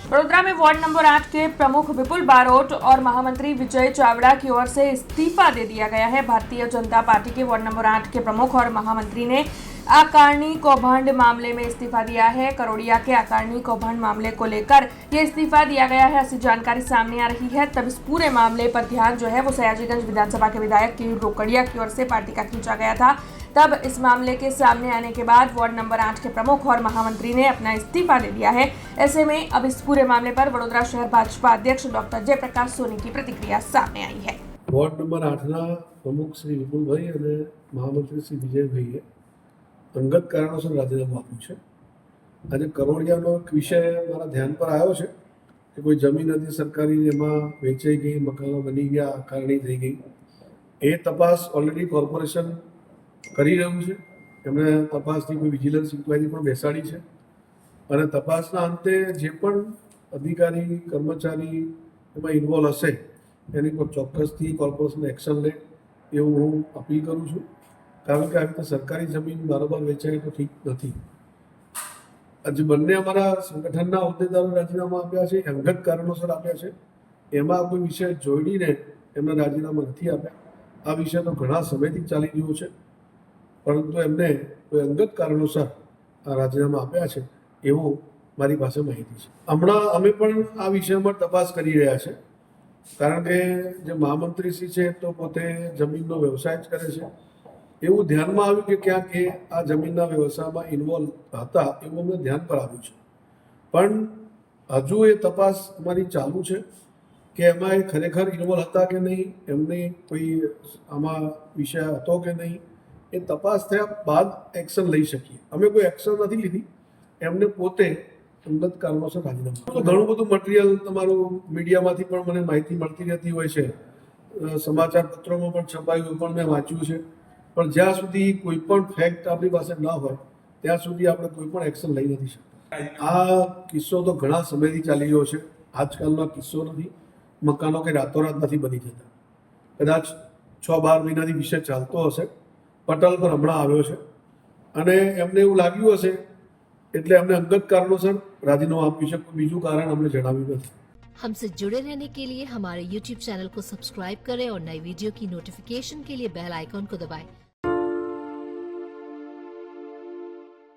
वडोदरा में ward number 8 के प्रमुख विपुल बारोट और महामंत्री विजय चावड़ा की ओर से इस्तीफा दे दिया गया है। भारतीय जनता पार्टी के वार्ड नंबर 8 के प्रमुख और महामंत्री ने आकारणी कौभांड मामले में इस्तीफा दिया है। करोड़िया के आकारणी कौभांड मामले को लेकर ये इस्तीफा दिया गया है, ऐसी जानकारी सामने आ रही है। तब इस पूरे मामले पर ध्यान जो है वो सयाजीगंज विधानसभा के विधायक केयूर रोकड़िया की ओर से पार्टी का खींचा गया था। तब इस मामले के सामने आने के बाद वार्ड नंबर 8 के प्रमुख और महामंत्री ने अपना इस्तीफा दे दिया है। ऐसे में अब इस पूरे मामले पर वडोदरा शहर भाजपा अध्यक्ष डॉक्टर जयप्रकाश सोनी की प्रतिक्रिया सामने आई है। वोर्ड नंबर 8 प्रमुख श्री विपुलभाई અને મહામંત્રી શ્રી વિજયભાઈએ અંગત કારણોસર રાજીનામું આપ્યું છે। આજે કરોડિયાનો એક વિષય મારા ધ્યાન પર આવ્યો છે કે કોઈ જમીન હતી સરકારી, એમાં વેચાઈ ગઈ, મકાનો બની ગયા, આકારણી થઈ ગઈ। એ તપાસ ઓલરેડી કોર્પોરેશન કરી રહ્યું છે। એમણે તપાસની કોઈ વિજિલન્સ ઇન્ક્વાયરી પણ બેસાડી છે અને તપાસના અંતે જે પણ અધિકારી કર્મચારી એમાં ઇન્વોલ્વ હશે એની પર ચોક્કસથી કોર્પોરેશન એક્શન લે એવું હું અપીલ કરું છું। કારણ કે આવી રીતે સરકારી જમીન બરાબર વેચાય તો ઠીક નથી। આજે બંને અમારા સંગઠનના હોદ્દેદારો રાજીનામા આપ્યા છે, અંગત કારણોસર આપ્યા છે। એમાં કોઈ વિષય જોડીને એમણે રાજીનામા નથી આપ્યા। આ વિષય તો ઘણા સમયથી ચાલી રહ્યો છે, પરંતુ એમને કોઈ અંગત કારણોસર આ રાજીનામા આપ્યા છે એવો મારી પાસે માહિતી છે। હમણાં અમે પણ આ વિષયમાં તપાસ કરી રહ્યા છે, કારણ કે જે મહામંત્રીશ્રી છે તો પોતે જમીનનો વ્યવસાય જ કરે છે। એવું ધ્યાનમાં આવ્યું કે ક્યાંક એ આ જમીનના વ્યવસાયમાં ઇન્વોલ્વ હતા એવું અમને ધ્યાન પર આવ્યું છે। પણ હજુ એ તપાસ અમારી ચાલુ છે કે એમાં એ ખરેખર ઇન્વોલ્વ હતા કે નહીં, એમને કોઈ આમાં વિષય હતો કે નહીં, એ તપાસ થયા બાદ એક્શન લઈ શકીએ। અમે કોઈ એક્શન નથી લીધી, એમને પોતે અંગત કારણોસર રાજીનામું। ઘણું બધું મટીરિયલ તમારું મીડિયામાંથી પણ મને માહિતી મળતી રહેતી હોય છે, સમાચાર પત્રોમાં પણ છપાયું પણ મેં વાંચ્યું છે। પણ જ્યાં સુધી કોઈ પણ ફેક્ટ આપણી પાસે ન હોય ત્યાં સુધી આપણે કોઈ પણ એક્શન લઈ નથી શકતા। આ કિસ્સો તો ઘણા સમયથી ચાલી રહ્યો છે, આજકાલનો કિસ્સો નથી। મકાનો કે રાતોરાત નથી બની જતા, કદાચ 6-12 મહિનાથી વિષય ચાલતો હશે। પટલ પર હમણાં આવ્યો છે અને એમને એવું લાગ્યું હશે એટલે એમને અંગત કારણોસર રાજીનામું આપ્યું છે, કોઈ બીજું કારણ અમને જણાવ્યું નથી। हमसे जुड़े रहने के लिए हमारे YouTube चैनल को सब्सक्राइब करें और नई वीडियो की नोटिफिकेशन के लिए बेल आइकॉन को दबाएं।